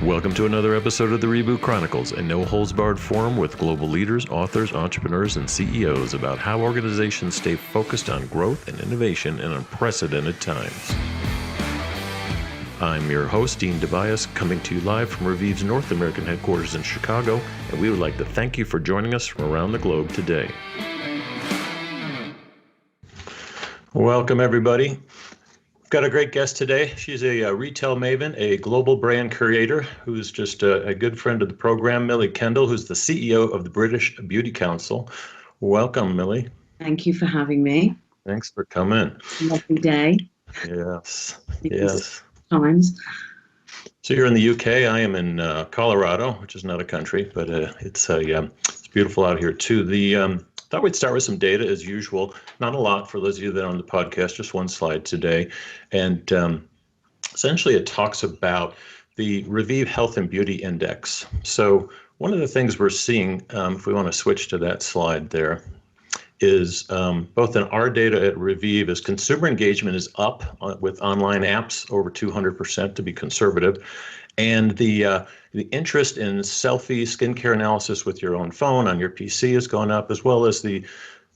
Welcome to another episode of the Reboot Chronicles, a no-holds-barred forum with global leaders, authors, entrepreneurs, and CEOs about how organizations stay focused on growth and innovation in unprecedented times. I'm your host, Dean Tobias, coming to you live from Reviv's North American headquarters in Chicago, and we would like to thank you for joining us from around the globe today. Welcome, everybody. Got a great guest today. She's a retail maven, a global brand creator who's just a good friend of the program, Millie Kendall, who's the CEO of the British Beauty Council. Welcome, Millie. Thank you for having me. Thanks for coming. Lovely day. Yes, yes. Times. So you're in the UK. I am in Colorado, which is not a country, but it's beautiful out here too. Thought we'd start with some data as usual. Not a lot for those of you that are on the podcast, just one slide today. And essentially it talks about the Revive Health and Beauty Index. So one of the things we're seeing, if we want to switch to that slide there, is both in our data at Revive is consumer engagement is up with online apps over 200% to be conservative. And the interest in selfie skincare analysis with your own phone on your PC has gone up, as well as the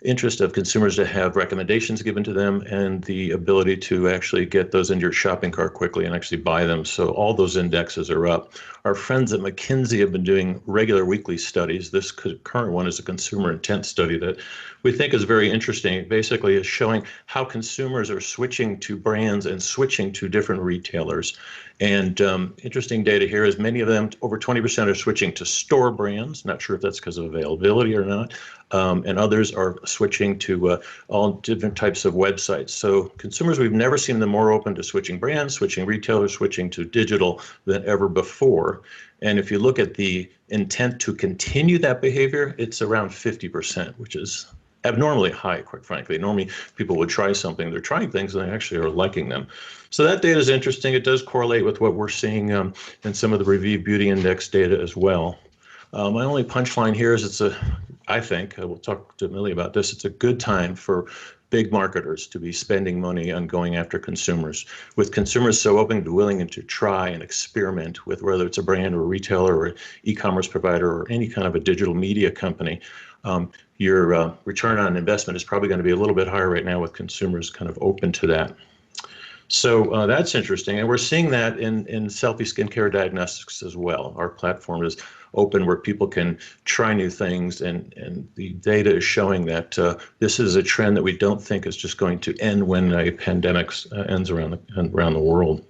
interest of consumers to have recommendations given to them and the ability to actually get those into your shopping cart quickly and actually buy them. So all those indexes are up. Our friends at McKinsey have been doing regular weekly studies. This current one is a consumer intent study that we think is very interesting. It basically is showing how consumers are switching to brands and switching to different retailers. And interesting data here is many of them, over 20% are switching to store brands. Not sure if that's because of availability or not. And others are switching to all different types of websites. So consumers, we've never seen them more open to switching brands, switching retailers, switching to digital than ever before. And if you look at the intent to continue that behavior, it's around 50%, which is abnormally high, quite frankly. Normally, people would try something. They're trying things and they actually are liking them. So that data is interesting. It does correlate with what we're seeing in some of the Revive Beauty Index data as well. My only punchline here is I think, we'll talk to Millie about this, it's a good time for big marketers to be spending money on going after consumers. With consumers so open to willing to try and experiment with whether it's a brand or a retailer or an e-commerce provider or any kind of a digital media company, your return on investment is probably going to be a little bit higher right now with consumers kind of open to that. So that's interesting. And we're seeing that in selfie skincare diagnostics as well. Our platform is open where people can try new things. And the data is showing that this is a trend that we don't think is just going to end when a pandemic ends around the world.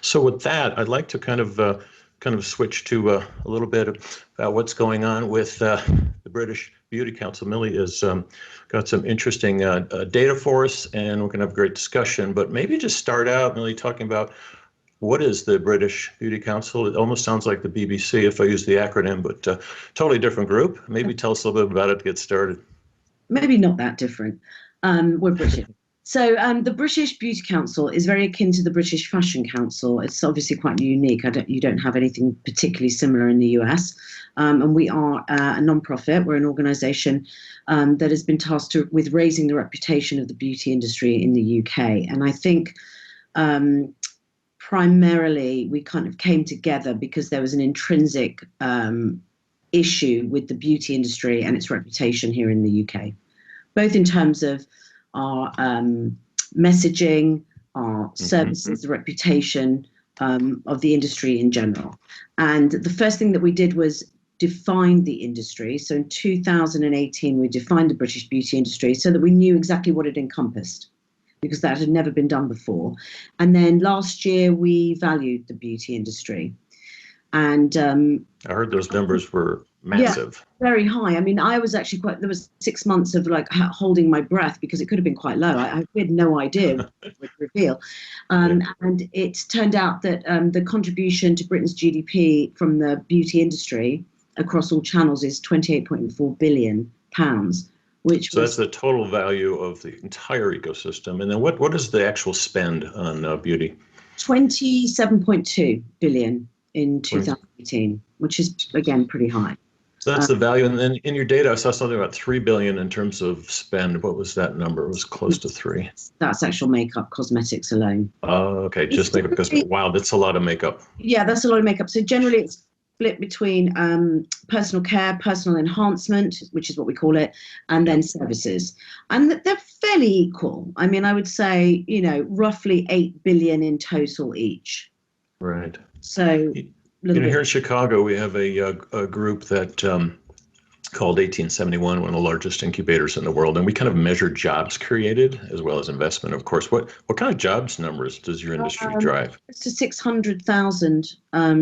So with that, I'd like to kind of switch to a little bit about what's going on with the British Beauty Council. Millie has got some interesting data for us, and we're going to have a great discussion. But maybe just start out, Millie, talking about what is the British Beauty Council? It almost sounds like the BBC if I use the acronym, but totally different group. Maybe tell us a little bit about it to get started. Maybe not that different. We're British. So the British Beauty Council is very akin to the British Fashion Council. It's obviously quite unique. You don't have anything particularly similar in the US. And we are a non-profit. We're an organization that has been tasked with raising the reputation of the beauty industry in the UK. And I think primarily we kind of came together because there was an intrinsic issue with the beauty industry and its reputation here in the UK, both in terms of our messaging, our services, the reputation of the industry in general. And the first thing that we did was define the industry. So in 2018, we defined the British beauty industry so that we knew exactly what it encompassed, because that had never been done before. And then last year, we valued the beauty industry. And I heard those numbers were massive. Yeah, very high. I mean, I was actually there was 6 months of like holding my breath because it could have been quite low. I had no idea what it would reveal. And it turned out that the contribution to Britain's GDP from the beauty industry across all channels is £28.4 billion, So that's the total value of the entire ecosystem. And then what is the actual spend on beauty? 27.2 billion in 2018, which is, again, pretty high. So that's the value. And then in your data, I saw something about 3 billion in terms of spend. What was that number? It was close to three. That's actual makeup, cosmetics alone. Oh, okay. Just makeup cosmetics. Wow, that's a lot of makeup. Yeah, that's a lot of makeup. So generally it's split between personal care, personal enhancement, which is what we call it, and then services. And they're fairly equal. I mean, I would say, roughly 8 billion in total each. Right. So here in Chicago, we have a group that called 1871, one of the largest incubators in the world, and we kind of measure jobs created as well as investment. Of course, what kind of jobs numbers does your industry drive? It's to 600,000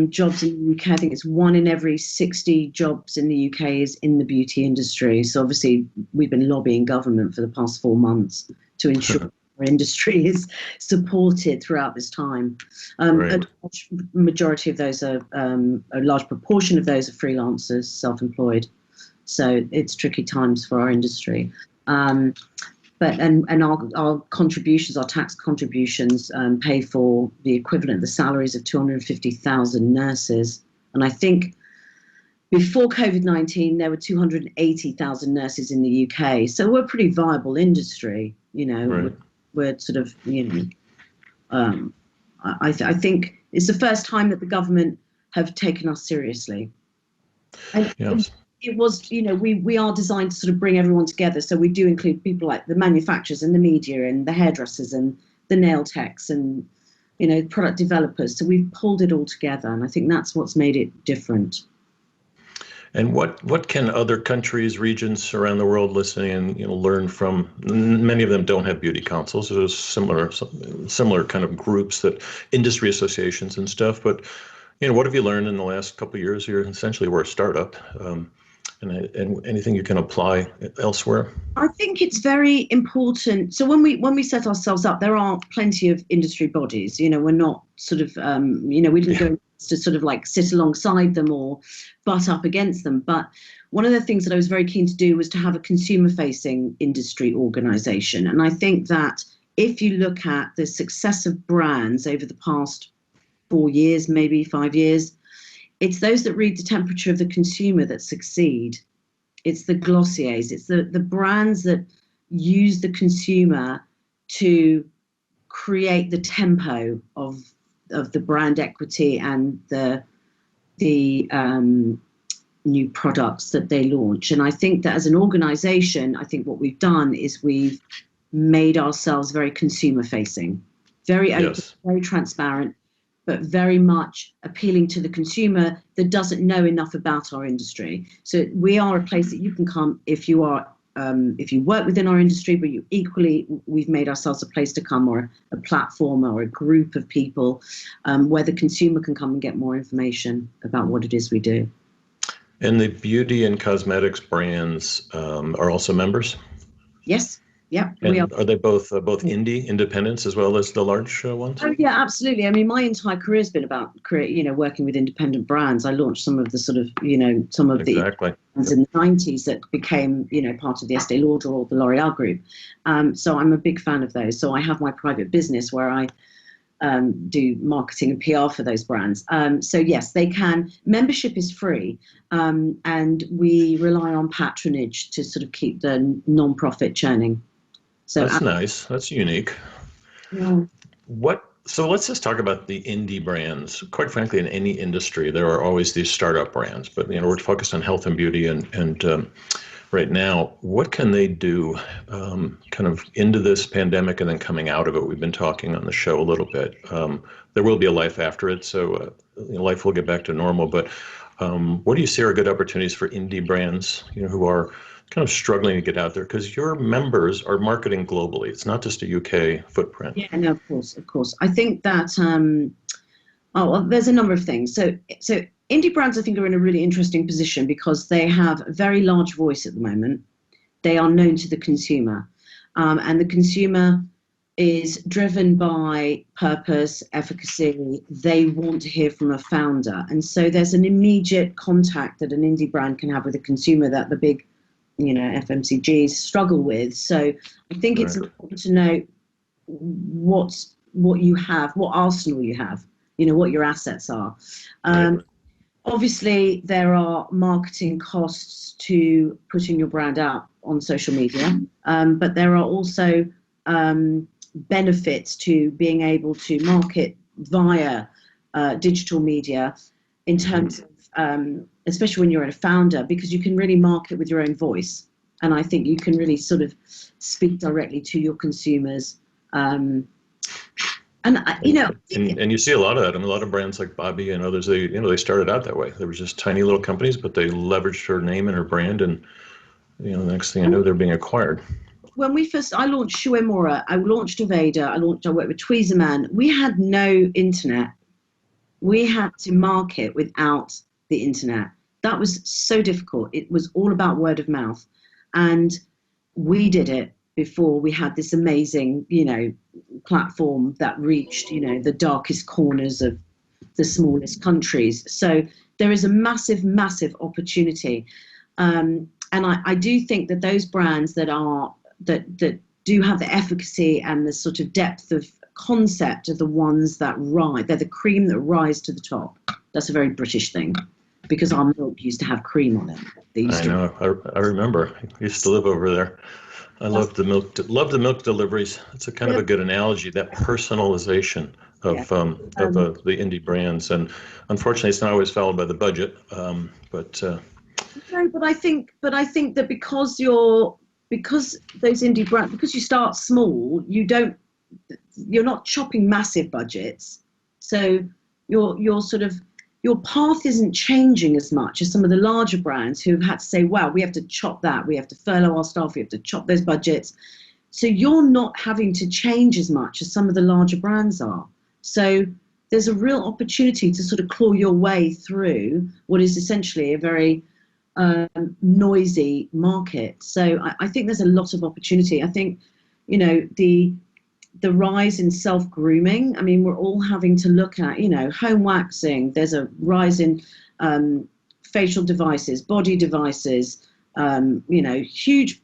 jobs in the UK. I think it's 1 in every 60 jobs in the UK is in the beauty industry. So obviously, we've been lobbying government for the past 4 months to ensure our industry is supported throughout this time. Right. A large majority of those are, a large proportion of those are freelancers, self-employed. So it's tricky times for our industry. But our contributions, our tax contributions, pay for the equivalent of the salaries of 250,000 nurses. And I think before COVID-19, there were 280,000 nurses in the UK. So we're a pretty viable industry, Right. We're sort of, I think it's the first time that the government have taken us seriously. And Yes. it was, we are designed to sort of bring everyone together. So we do include people like the manufacturers and the media and the hairdressers and the nail techs and, product developers. So we've pulled it all together. And I think that's what's made it different. And what can other countries, regions around the world listening and learn from? Many of them don't have beauty councils. There's similar kind of groups, that industry associations and stuff. But what have you learned in the last couple of years? We're a startup, and anything you can apply elsewhere. I think it's very important. So when we set ourselves up, there are plenty of industry bodies. We're not sort of, we didn't go to sort of like sit alongside them or butt up against them. But one of the things that I was very keen to do was to have a consumer-facing industry organization. And I think that if you look at the success of brands over the past 4 years, maybe 5 years, it's those that read the temperature of the consumer that succeed. It's the Glossiers, it's the brands that use the consumer to create the tempo of the brand equity and the new products that they launch. And I think that as an organization, I think what we've done is we've made ourselves very consumer facing, very open, very transparent, but very much appealing to the consumer that doesn't know enough about our industry. So we are a place that you can come if you work within our industry, but we've made ourselves a place to come, or a platform or a group of people where the consumer can come and get more information about what it is we do. And the beauty and cosmetics brands are also members? Yes. Yeah, and we are they both indie independents as well as the large ones? Oh yeah, absolutely. I mean, my entire career has been about working with independent brands. I launched some of the sort of the brands in the 90s that became part of the Estee Lauder or the L'Oreal group. So I'm a big fan of those. So I have my private business where I do marketing and PR for those brands. So yes, they can. Membership is free, and we rely on patronage to sort of keep the non-profit churning. So that's nice. That's unique. Yeah. So let's just talk about the indie brands. Quite frankly, in any industry, there are always these startup brands, but we're focused on health and beauty, and right now, what can they do kind of into this pandemic and then coming out of it? We've been talking on the show a little bit. There will be a life after it, so life will get back to normal. But what do you see are good opportunities for indie brands, who are kind of struggling to get out there? Because your members are marketing globally. It's not just a UK footprint. Yeah, no, of course. I think that, there's a number of things. So indie brands, I think, are in a really interesting position because they have a very large voice at the moment. They are known to the consumer, and the consumer is driven by purpose, efficacy. They want to hear from a founder. And so there's an immediate contact that an indie brand can have with a consumer that the big FMCGs struggle with. So I think it's important to know what you have, what arsenal you have, what your assets are. Obviously, there are marketing costs to putting your brand out on social media, but there are also benefits to being able to market via digital media in terms of, especially when you're a founder, because you can really market with your own voice. And I think you can really sort of speak directly to your consumers. And you see a lot of that. I mean, a lot of brands like Bobby and others, they started out that way. They were just tiny little companies, but they leveraged her name and her brand, and the next thing I know, they're being acquired. When I launched Shu Uemura, I launched Aveda, I worked with Tweezerman. We had no internet. We had to market without the internet. That was so difficult. It was all about word of mouth, and we did it before we had this amazing, platform that reached, the darkest corners of the smallest countries. So there is a massive, massive opportunity. And I do think that those brands that do have the efficacy and the sort of depth of concept are the ones that rise. They're the cream that rise to the top. That's a very British thing, because our milk used to have cream on it. I know. I remember. I used to live over there. I love the milk. Love the milk deliveries. It's a kind of a good analogy. That personalization of the indie brands, and unfortunately, it's not always followed by the budget. No, but I think that because those indie brands, because you start small, you're not chopping massive budgets, so your path isn't changing as much as some of the larger brands who've had to say, wow, we have to chop that, we have to furlough our staff, we have to chop those budgets. So you're not having to change as much as some of the larger brands are. So there's a real opportunity to sort of claw your way through what is essentially a very noisy market. So I think there's a lot of opportunity. I think, the rise in self-grooming, I mean, we're all having to look at, home waxing. There's a rise in facial devices, body devices, huge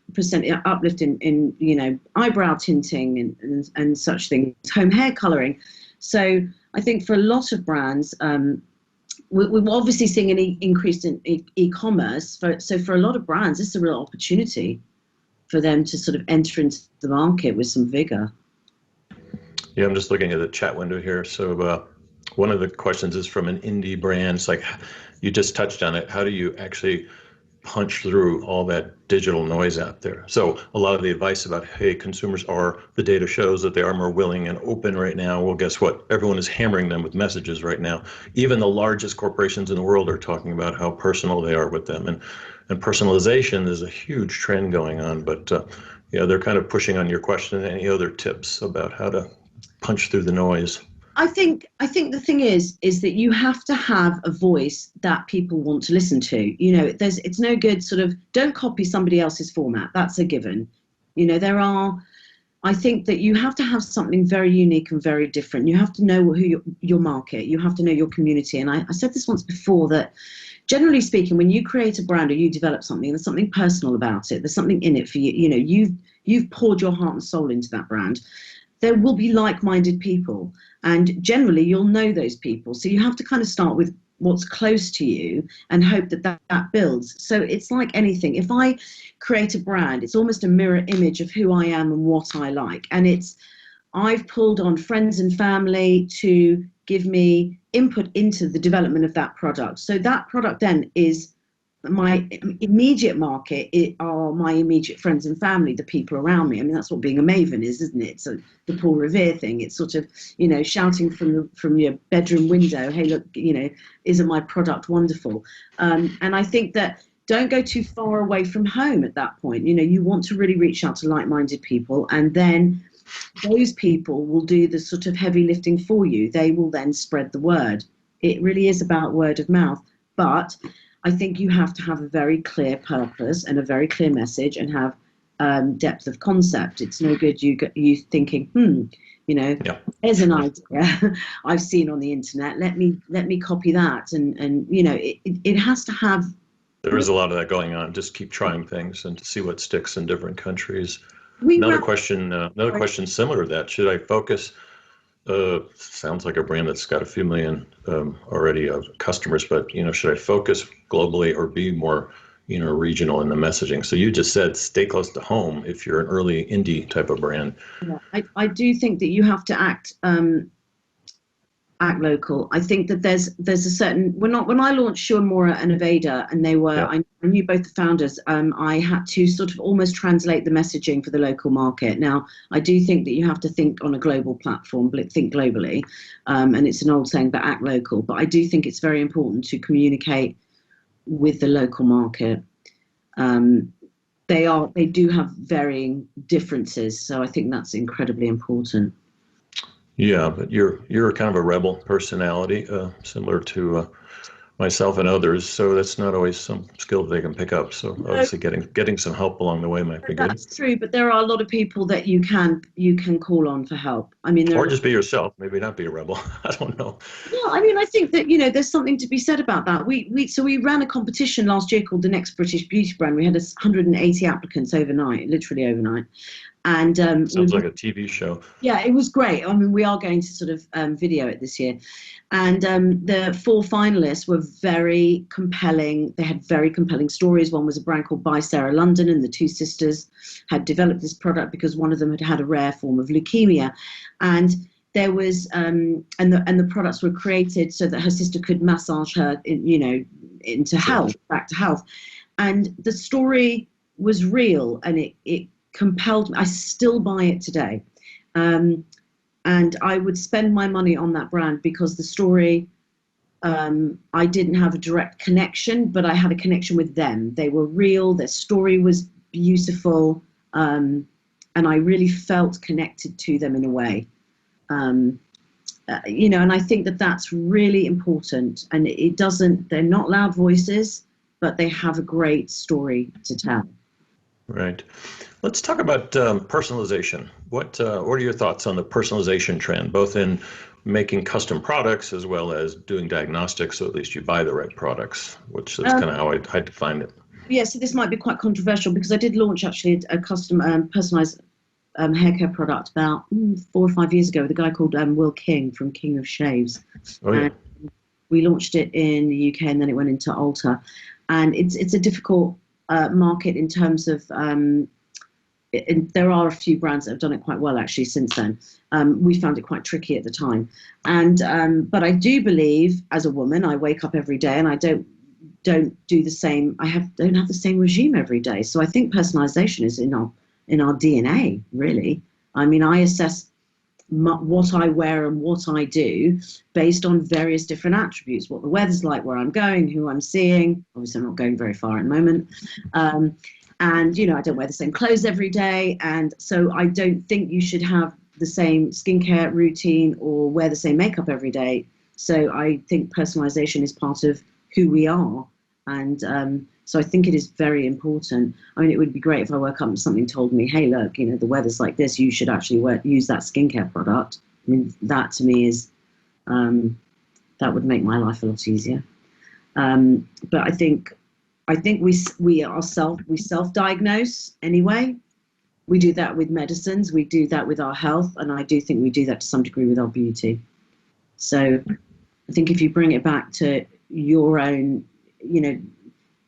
uplift in eyebrow tinting and such things, home hair coloring. So I think for a lot of brands, we're obviously seeing an increase in e-commerce. So for a lot of brands, it's a real opportunity for them to sort of enter into the market with some vigor. Yeah, I'm just looking at the chat window here. So one of the questions is from an indie brand. It's like, you just touched on it. How do you actually punch through all that digital noise out there? So a lot of the advice about, hey, the data shows that they are more willing and open right now. Well, guess what? Everyone is hammering them with messages right now. Even the largest corporations in the world are talking about how personal they are with them. And personalization is a huge trend going on. But they're kind of pushing on your question. Any other tips about how to punch through the noise? I think the thing is that you have to have a voice that people want to listen to. It's no good sort of, don't copy somebody else's format. That's a given. I think that you have to have something very unique and very different. You have to know who your market, you have to know your community. And I said this once before, that generally speaking, when you create a brand or you develop something, there's something personal about it. There's something in it for you. You've poured your heart and soul into that brand. There will be like-minded people, and generally you'll know those people. So you have to kind of start with what's close to you and hope that builds. So it's like anything. If I create a brand, it's almost a mirror image of who I am and what I like. And I've pulled on friends and family to give me input into the development of that product. So that product then is my immediate market. It are my immediate friends and family, the people around me. I mean, that's what being a maven is, isn't it? So the Paul Revere thing, it's sort of, shouting from your bedroom window, hey, look, isn't my product wonderful? And I think that don't go too far away from home at that point. You want to really reach out to like-minded people, and then those people will do the sort of heavy lifting for you. They will then spread the word. It really is about word of mouth. But I think you have to have a very clear purpose and a very clear message, and have depth of concept. It's no good you thinking, there's an idea I've seen on the internet. Let me copy that, and it has to have. There is a lot of that going on. Just keep trying things and see what sticks in different countries. Another question similar to that: should I focus Sounds like a brand that's got a few million already of customers, but should I focus globally or be more, regional in the messaging? So you just said stay close to home if you're an early indie type of brand. Yeah, I do think that you have to act local. I think that there's a certain when I launched Shu Uemura and Aveda, and they were Yeah. I knew both the founders. I had to sort of almost translate the messaging for the local market. Now I do think that you have to think on a global platform, but think globally, and it's an old saying, but act local. But I do think it's very important to communicate with the local market. They do have varying differences, so I think that's incredibly important. Yeah, but you're kind of a rebel personality, similar to myself and others. So that's not always some skill they can pick up. So obviously, getting some help along the way might be good. That's true, but there are a lot of people that you can call on for help. I mean, Or just be yourself. Maybe not be a rebel. I don't know. yeah, I mean, I think that there's something to be said about that. We ran a competition last year called the Next British Beauty Brand. We had 180 applicants overnight, literally overnight, and Sounds like a TV show. yeah, it was great. I mean, we are going to sort of video it this year. And the 4 finalists were very compelling. They had very compelling stories. One was a brand called By Sarah London, and the 2 sisters had developed this product because one of them had had a rare form of leukemia. And there was, and the products were created so that her sister could massage her, into health, back to health. And the story was real, and it compelled me. I still buy it today. And I would spend my money on that brand because the story, I didn't have a direct connection, but I had a connection with them. They were real, their story was beautiful, and I really felt connected to them in a way. And I think that that's really important. And they're not loud voices, but they have a great story to tell. Right. Let's talk about personalization. What are your thoughts on the personalization trend, both in making custom products as well as doing diagnostics, so at least you buy the right products, which is kind of how I define it. Yeah, so this might be quite controversial because I did launch actually a custom personalized hair care product about 4 or 5 years ago with a guy called Will King from King of Shaves. Oh, yeah. And we launched it in the UK and then it went into Ulta. And it's a difficult market in terms of there are a few brands that have done it quite well actually since then. We found it quite tricky at the time, but I do believe as a woman I wake up every day and I don't do the same. Don't have the same regime every day. So I think personalization is in our DNA really. I mean, I assess what I wear and what I do based on various different attributes, what the weather's like, where I'm going, who I'm seeing. Obviously, I'm not going very far at the moment. And, I don't wear the same clothes every day. And so I don't think you should have the same skincare routine or wear the same makeup every day. So I think personalization is part of who we are. And so I think it is very important. I mean, it would be great if I woke up and something told me, hey, look, the weather's like this, you should actually use that skincare product. I mean, that to me is, that would make my life a lot easier. But I think we self-diagnose anyway. We do that with medicines, we do that with our health, and I do think we do that to some degree with our beauty. So I think if you bring it back to your own,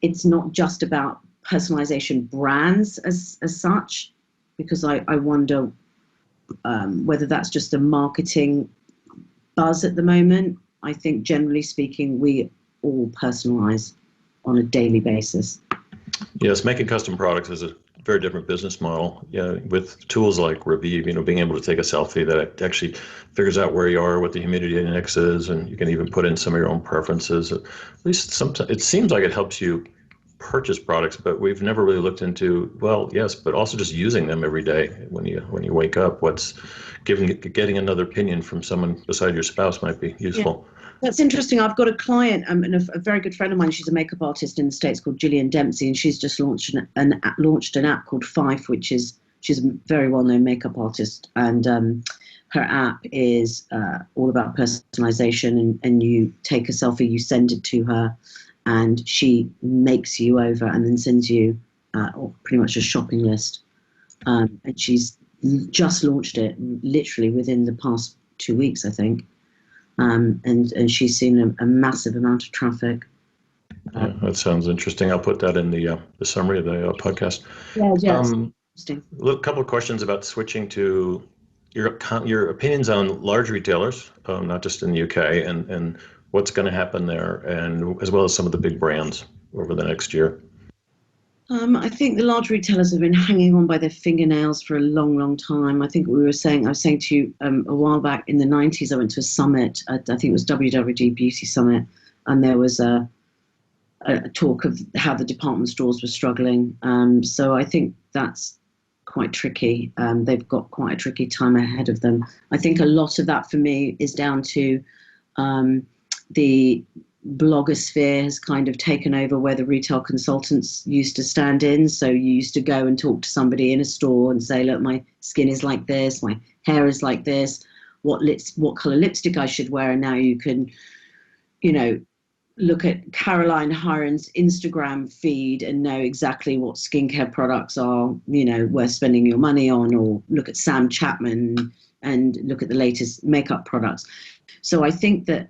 it's not just about personalization brands as such, because I wonder whether that's just a marketing buzz at the moment. I think generally speaking, we all personalize on a daily basis. Yes, making custom products is a very different business model. Yeah, with tools like Ruby, being able to take a selfie that actually figures out where you are, what the humidity index is, and you can even put in some of your own preferences. At least sometimes it seems like it helps you purchase products, but we've never really looked into, well, yes, but also just using them every day when you wake up. What's getting another opinion from someone beside your spouse might be useful. Yeah. That's interesting. I've got a client and a very good friend of mine. She's a makeup artist in the States called Gillian Dempsey, and she's just launched an app called Fife, she's a very well-known makeup artist, and her app is all about personalization. And you take a selfie, you send it to her, and she makes you over and then sends you pretty much a shopping list. And she's just launched it literally within the past 2 weeks, I think. And she's seen a massive amount of traffic. Yeah, that sounds interesting. I'll put that in the summary of the podcast. Yeah, yeah, it's interesting. A couple of questions about switching to your opinions on large retailers, not just in the UK, and what's going to happen there, and as well as some of the big brands over the next year. I think the large retailers have been hanging on by their fingernails for a long, long time. I think I was saying to you a while back in the 90s, I went to a summit, I think it was WWD Beauty Summit, and there was a talk of how the department stores were struggling. So I think that's quite tricky. They've got quite a tricky time ahead of them. I think a lot of that for me is down to the blogosphere has kind of taken over where the retail consultants used to stand in. So you used to go and talk to somebody in a store and say, look, my skin is like this, my hair is like this, what color lipstick I should wear. And now you can, look at Caroline Hiron's Instagram feed and know exactly what skincare products are, worth spending your money on, or look at Sam Chapman and look at the latest makeup products. So I think that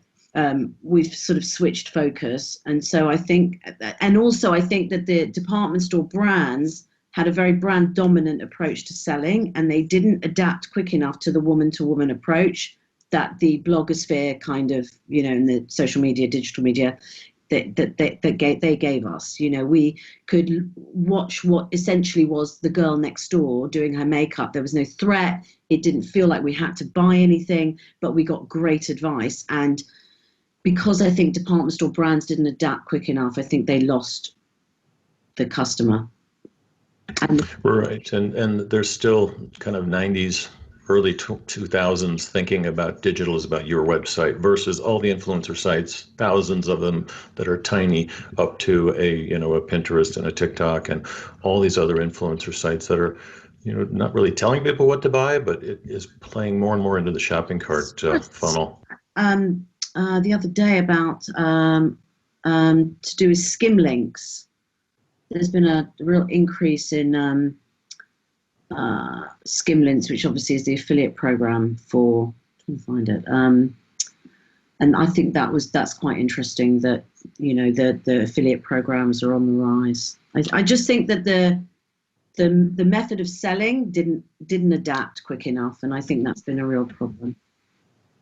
we've sort of switched focus. And so I think that the department store brands had a very brand dominant approach to selling, and they didn't adapt quick enough to the woman to woman approach that the blogosphere kind of, in the social media, digital media, they gave us. We could watch what essentially was the girl next door doing her makeup. There was no threat. It didn't feel like we had to buy anything, but we got great advice. And because I think department store brands didn't adapt quick enough, I think they lost the customer. Right, and there's still kind of 90s, early 2000s thinking about digital as about your website versus all the influencer sites, thousands of them that are tiny, up to a Pinterest and a TikTok and all these other influencer sites that are not really telling people what to buy, but it is playing more and more into the shopping cart funnel. The other day about to do with skim links. There's been a real increase in skim links, which obviously is the affiliate program for. I'm trying to find it. And I think that's quite interesting that the affiliate programs are on the rise. I just think that the method of selling didn't adapt quick enough, and I think that's been a real problem.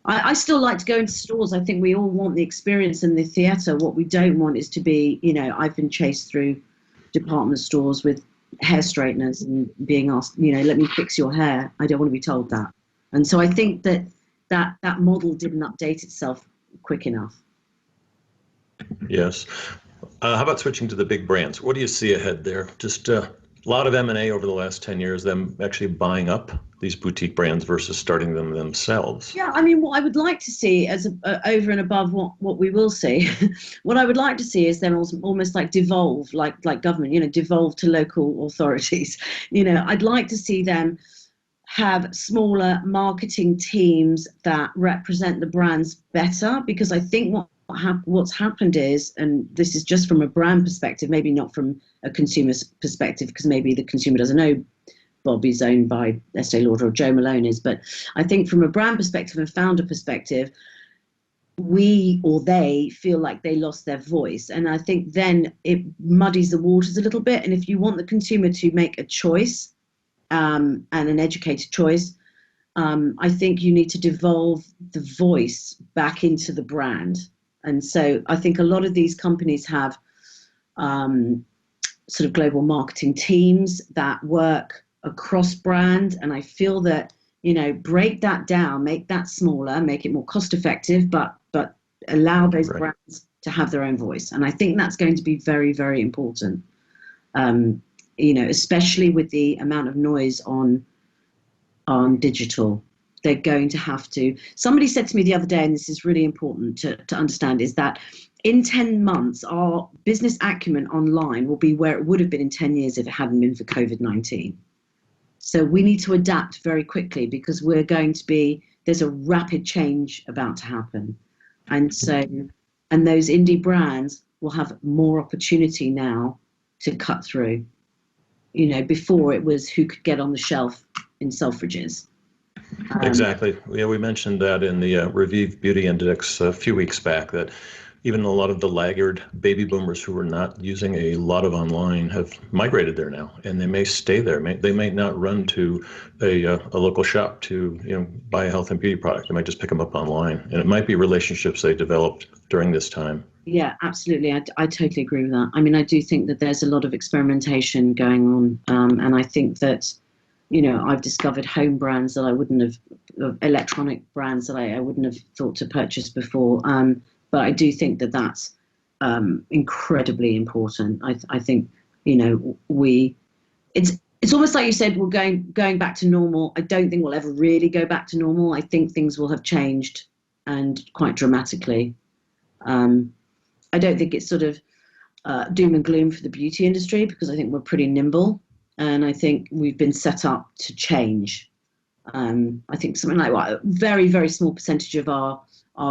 I still like to go into stores. I think we all want the experience in the theatre. What we don't want is to be, I've been chased through department stores with hair straighteners and being asked, let me fix your hair. I don't want to be told that. And so I think that model didn't update itself quick enough. Yes. How about switching to the big brands? What do you see ahead there? Just a lot of M&A over the last 10 years, them actually buying up these boutique brands versus starting them themselves. Yeah, I mean, what I would like to see as over and above what we will see, what I would like to see is them almost like devolve, like government, devolve to local authorities. I'd like to see them have smaller marketing teams that represent the brands better, because I think what's happened is, and this is just from a brand perspective, maybe not from a consumer's perspective, because maybe the consumer doesn't know Bobby's owned by Estee Lauder or Joe Malone is, but I think from a brand perspective and founder perspective, we or they feel like they lost their voice. And I think then it muddies the waters a little bit. And if you want the consumer to make a choice, and an educated choice, I think you need to devolve the voice back into the brand. And so I think a lot of these companies have sort of global marketing teams that work across brand. And I feel that, break that down, make that smaller, make it more cost effective, but allow those brands to have their own voice. And I think that's going to be very, very important, especially with the amount of noise on digital. They're going to have to. Somebody said to me the other day, and this is really important to understand, is that in 10 months, our business acumen online will be where it would have been in 10 years if it hadn't been for COVID-19. So we need to adapt very quickly, because there's a rapid change about to happen. And so, and those indie brands will have more opportunity now to cut through. Before it was who could get on the shelf in Selfridges. Exactly. Yeah, we mentioned that in the Revive Beauty Index a few weeks back, that even a lot of the laggard baby boomers who were not using a lot of online have migrated there now, and they may stay there. They may not run to a local shop to buy a health and beauty product. They might just pick them up online, and it might be relationships they developed during this time. Yeah, absolutely. I totally agree with that. I mean, I do think that there's a lot of experimentation going on, and I think that I've discovered home brands that I wouldn't have, electronic brands that I wouldn't have thought to purchase before. But I do think that that's incredibly important. I think it's almost like you said, we're going back to normal. I don't think we'll ever really go back to normal. I think things will have changed, and quite dramatically. I don't think it's sort of doom and gloom for the beauty industry, because I think we're pretty nimble, and I think we've been set up to change. I think something like a very, very small percentage of our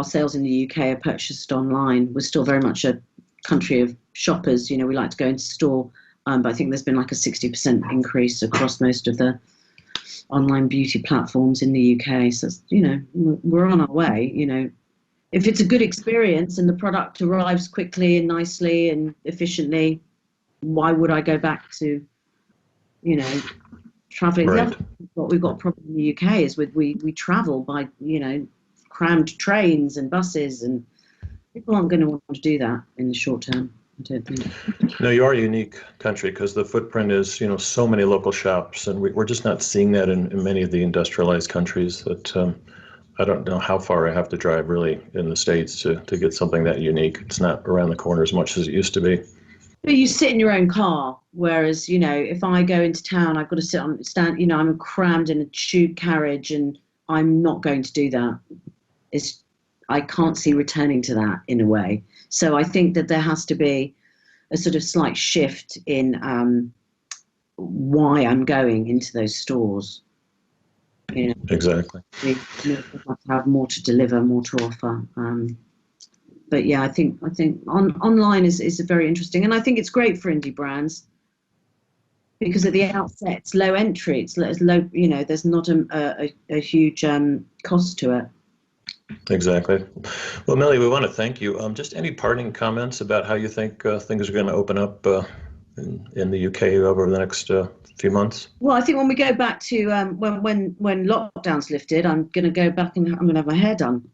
sales in the UK are purchased online. We're still very much a country of shoppers. We like to go into store, but I think there's been like a 60% increase across most of the online beauty platforms in the UK. So, we're on our way. If it's a good experience and the product arrives quickly and nicely and efficiently, why would I go back to, traveling? Right. What we've got a problem in the UK is we travel by, crammed trains and buses, and people aren't going to want to do that in the short term, I don't think. No, you are a unique country because the footprint is, so many local shops, and we're just not seeing that in many of the industrialized countries. That I don't know how far I have to drive really in the States to get something that unique. It's not around the corner as much as it used to be. But you sit in your own car, whereas, if I go into town, I've got to I'm crammed in a tube carriage, and I'm not going to do that. I can't see returning to that in a way. So I think that there has to be a sort of slight shift in why I'm going into those stores. Exactly. We have to have more to deliver, more to offer. But yeah, I think online is very interesting, and I think it's great for indie brands, because at the outset it's low entry, it's low. There's not a huge cost to it. Exactly. Well, Millie, we want to thank you. Just any parting comments about how you think things are going to open up in the UK over the next few months? Well, I think when we go back to when lockdown's lifted, I'm going to go back and I'm going to have my hair done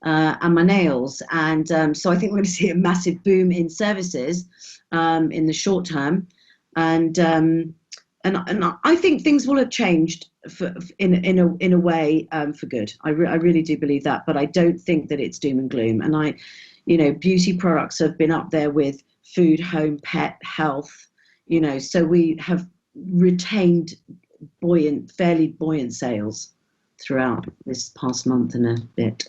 and my nails, and so I think we're going to see a massive boom in services in the short term, and I think things will have changed in a way for good. I really do believe that, but I don't think that it's doom and gloom. And beauty products have been up there with food, home, pet, health. So we have retained fairly buoyant sales throughout this past month and a bit.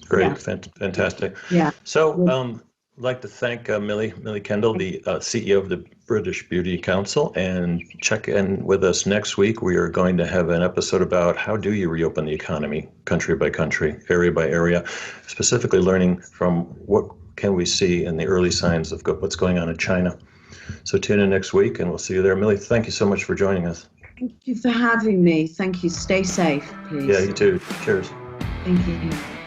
Great, Yeah. fantastic. Yeah. So I'd like to thank Millie Kendall, the CEO of the British Beauty Council, and check in with us next week. We are going to have an episode about how do you reopen the economy, country by country, area by area, specifically learning from what can we see in the early signs of what's going on in China. So tune in next week, and we'll see you there. Millie, thank you so much for joining us. Thank you for having me. Thank you. Stay safe, please. Yeah, you too. Cheers. Thank you.